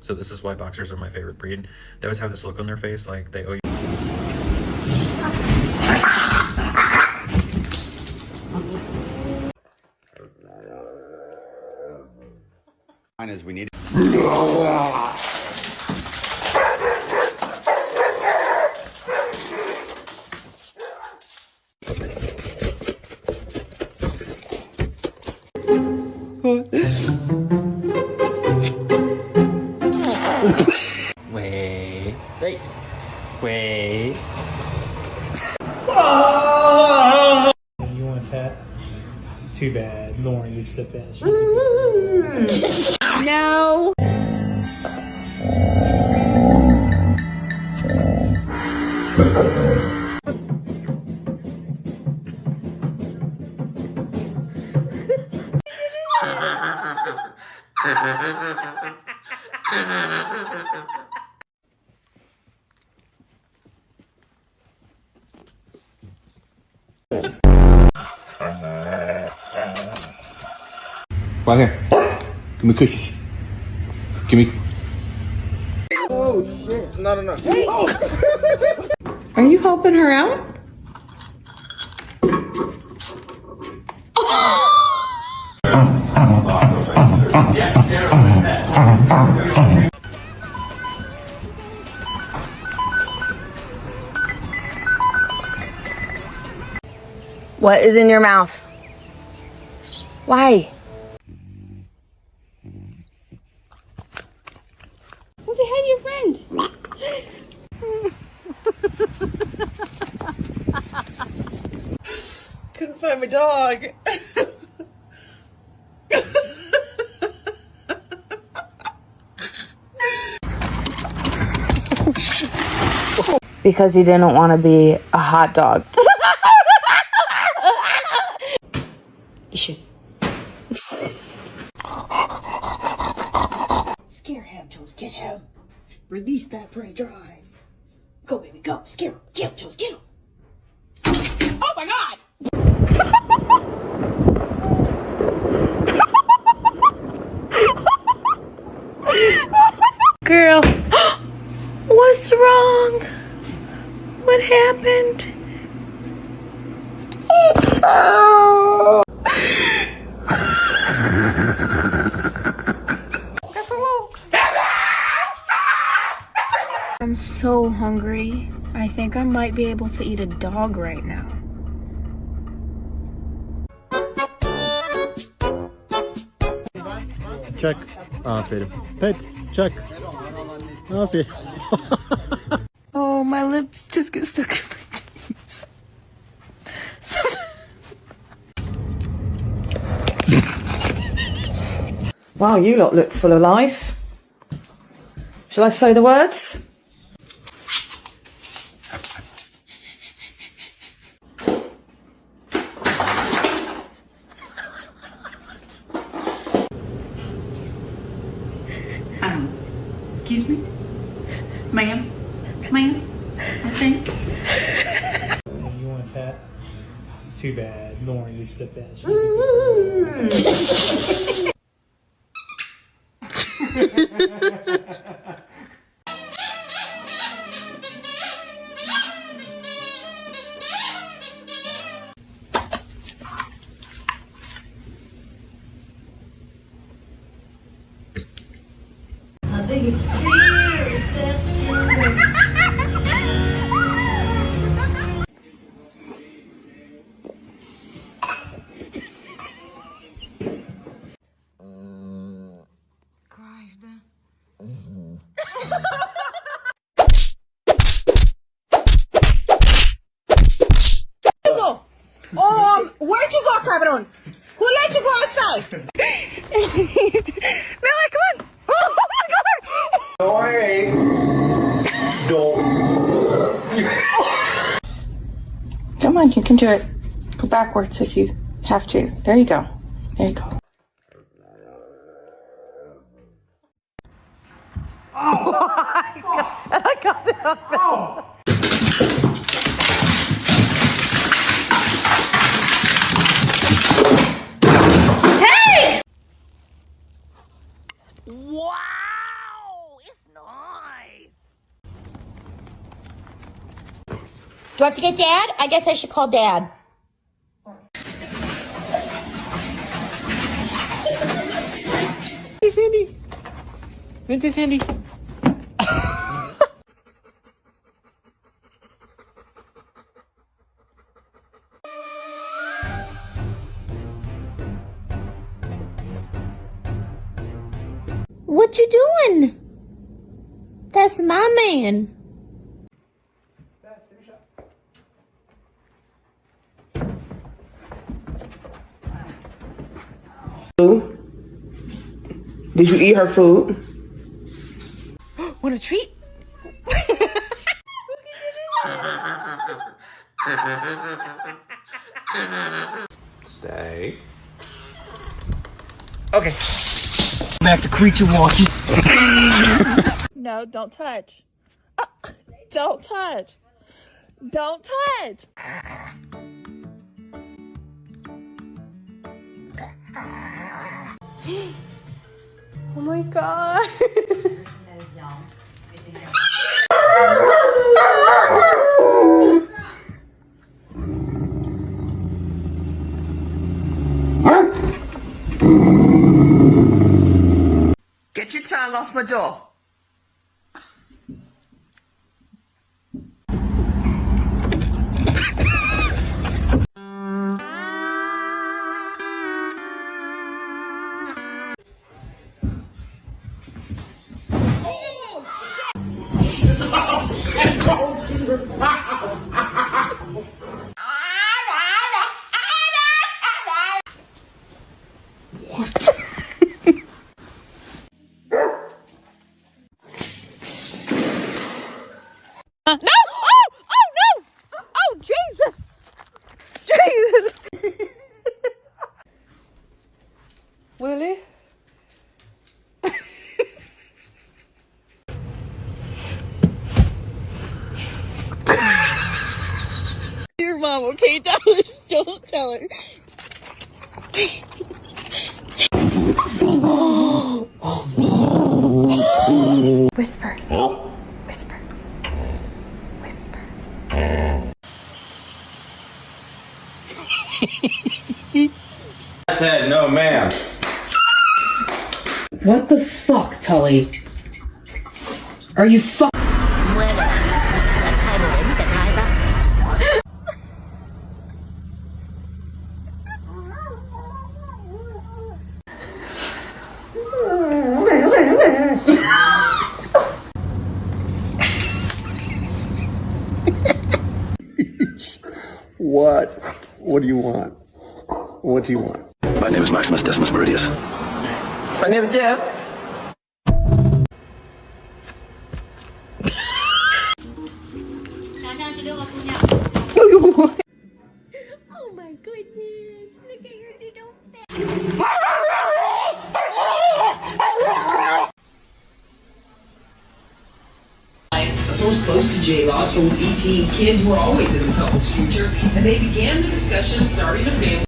So this is why boxers are my favorite breed. They always have this look on their face like they owe you. As we need. Wait. Hey. Wait. You want that? Too bad. Lauren needs to finish. No. Right here. Give me cookies. Give me. Oh shit, not enough. Are you helping her out? What is in your mouth? Why? What's ahead of your friend? Couldn't find my dog. Because he didn't want to be a hot dog. You should. Scare him, Toes. Get him. Release that prey drive. Go, baby, go. Scare him. Get him, Toes. Get him. Oh my God! Girl, what's wrong? What happened? Oh. I'm so hungry. I think I might be able to eat a dog right now. Check. Aferin. Pet. Check. Aferin. Oh, my lips just get stuck in my teeth. Wow, you lot look full of life. Shall I say the words? Excuse me? Ma'am? Ma'am? I think. You want that? Too bad. Lauren needs to finish. My biggest fear is September. Where'd you go, cabron? Who let you go outside? Miller, come on! Oh my God! No, I ain't. Don't. Come on, you can do it. Go backwards if you have to. There you go. There you go. Oh my God. I got it on film. Wow! Do I have to get Dad? I guess I should call Dad. Hey, Sandy. Vente, Sandy. What you doing? That's my man. Did you eat her food? Want a treat? Stay. Okay. Back to creature walking. No, don't touch. Don't touch. Don't touch. Oh my god. Get your tongue off my door. No! Oh! Oh no! Oh Jesus! Jesus! Willie? Your mom, okay? Dallas, don't tell her. Whisper. Whisper. Whisper. I said no, ma'am. What the fuck, Tully? Are you fuck? What? What do you want? What do you want? My name is Maximus Decimus Meridius. My name is Jeff. Oh my goodness. Look at your little face. A source close to J-Law told ET kids were always in the couple's future, and they began the discussion of starting a family.